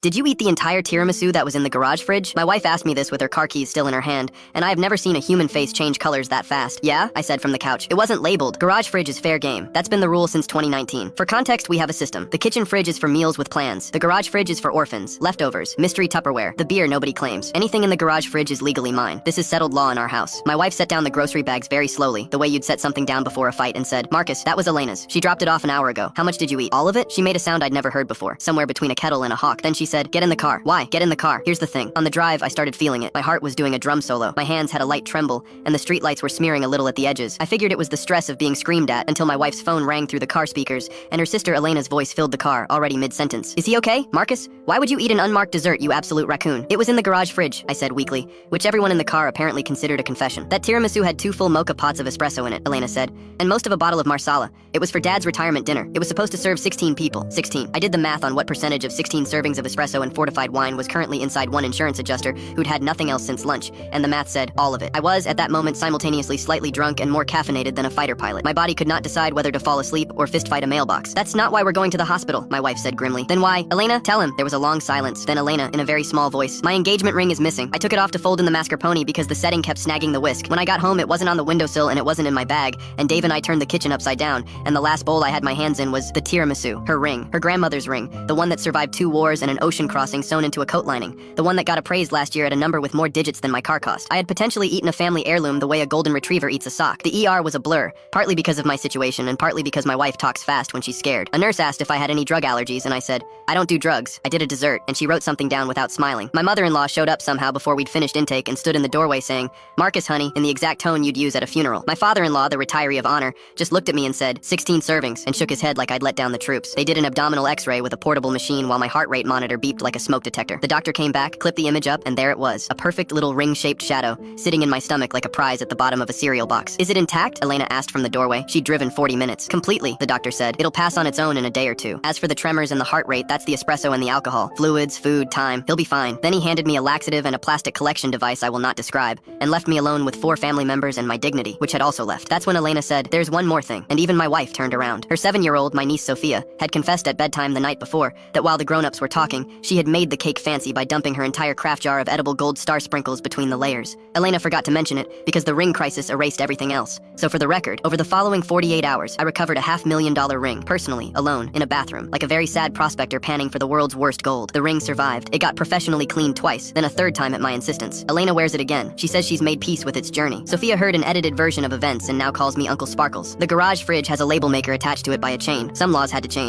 Did you eat the entire tiramisu that was in the garage fridge? My wife asked me this with her car keys still in her hand, and I have never seen a human face change colors that fast. Yeah, I said from the couch. It wasn't labeled. Garage fridge is fair game. That's been the rule since 2019. For context, we have a system. The kitchen fridge is for meals with plans. The garage fridge is for orphans, leftovers, mystery Tupperware, the beer nobody claims. Anything in the garage fridge is legally mine. This is settled law in our house. My wife set down the grocery bags very slowly, the way you'd set something down before a fight, and said, "Marcus, that was Elena's. She dropped it off an hour ago. How much did you eat? All of it?" She made a sound I'd never heard before, somewhere between a kettle and a hawk. Then she said, "Get in the car." Why? Get in the car. Here's the thing. On the drive, I started feeling it. My heart was doing a drum solo. My hands had a light tremble, and the streetlights were smearing a little at the edges. I figured it was the stress of being screamed at until my wife's phone rang through the car speakers, and her sister Elena's voice filled the car, already mid-sentence. "Is he okay? Marcus? Why would you eat an unmarked dessert, you absolute raccoon?" "It was in the garage fridge," I said weakly, which everyone in the car apparently considered a confession. "That tiramisu had 2 full mocha pots of espresso in it," Elena said, "and most of a bottle of marsala. It was for Dad's retirement dinner. It was supposed to serve 16 people. 16. I did the math on what percentage of 16 servings of espresso and fortified wine was currently inside one insurance adjuster who'd had nothing else since lunch, and the math said all of it. I was, at that moment, simultaneously slightly drunk and more caffeinated than a fighter pilot. My body could not decide whether to fall asleep or fistfight a mailbox. "That's not why we're going to the hospital," my wife said grimly. "Then why?" "Elena, tell him." There was a long silence. Then Elena, in a very small voice, "My engagement ring is missing. I took it off to fold in the mascarpone because the setting kept snagging the whisk. When I got home, it wasn't on the windowsill and it wasn't in my bag, and Dave and I turned the kitchen upside down, and the last bowl I had my hands in was the tiramisu, her ring, her grandmother's ring, the one that survived 2 wars and an ocean crossing sewn into a coat lining, the one that got appraised last year at a number with more digits than my car cost. I had potentially eaten a family heirloom the way a golden retriever eats a sock. The ER was a blur, partly because of my situation and partly because my wife talks fast when she's scared. A nurse asked if I had any drug allergies, and I said, "I don't do drugs. I did a dessert," and she wrote something down without smiling. My mother-in-law showed up somehow before we'd finished intake and stood in the doorway saying, "Marcus, honey," in the exact tone you'd use at a funeral. My father-in-law, the retiree of honor, just looked at me and said, "16 servings," and shook his head like I'd let down the troops. They did an abdominal x-ray with a portable machine while my heart rate monitor beeped like a smoke detector. The doctor came back, clipped the image up, and there it was, a perfect little ring-shaped shadow, sitting in my stomach like a prize at the bottom of a cereal box. "Is it intact?" Elena asked from the doorway. She'd driven 40 minutes. "Completely," the doctor said. "It'll pass on its own in a day or 2. As for the tremors and the heart rate, that's the espresso and the alcohol. Fluids, food, time. He'll be fine." Then he handed me a laxative and a plastic collection device I will not describe, and left me alone with 4 family members and my dignity, which had also left. That's when Elena said, "There's one more thing," and even my wife turned around. Her 7-year-old, my niece Sophia, had confessed at bedtime the night before that while the grown-ups were talking, she had made the cake fancy by dumping her entire craft jar of edible gold star sprinkles between the layers. Elena forgot to mention it because the ring crisis erased everything else. So for the record, over the following 48 hours, I recovered a $500,000 ring, personally, alone, in a bathroom, like a very sad prospector panning for the world's worst gold. The ring survived. It got professionally cleaned twice, then a 3rd time at my insistence. Elena wears it again. She says she's made peace with its journey. Sophia heard an edited version of events and now calls me Uncle Sparkles. The garage fridge has a label maker attached to it by a chain. Some laws had to change.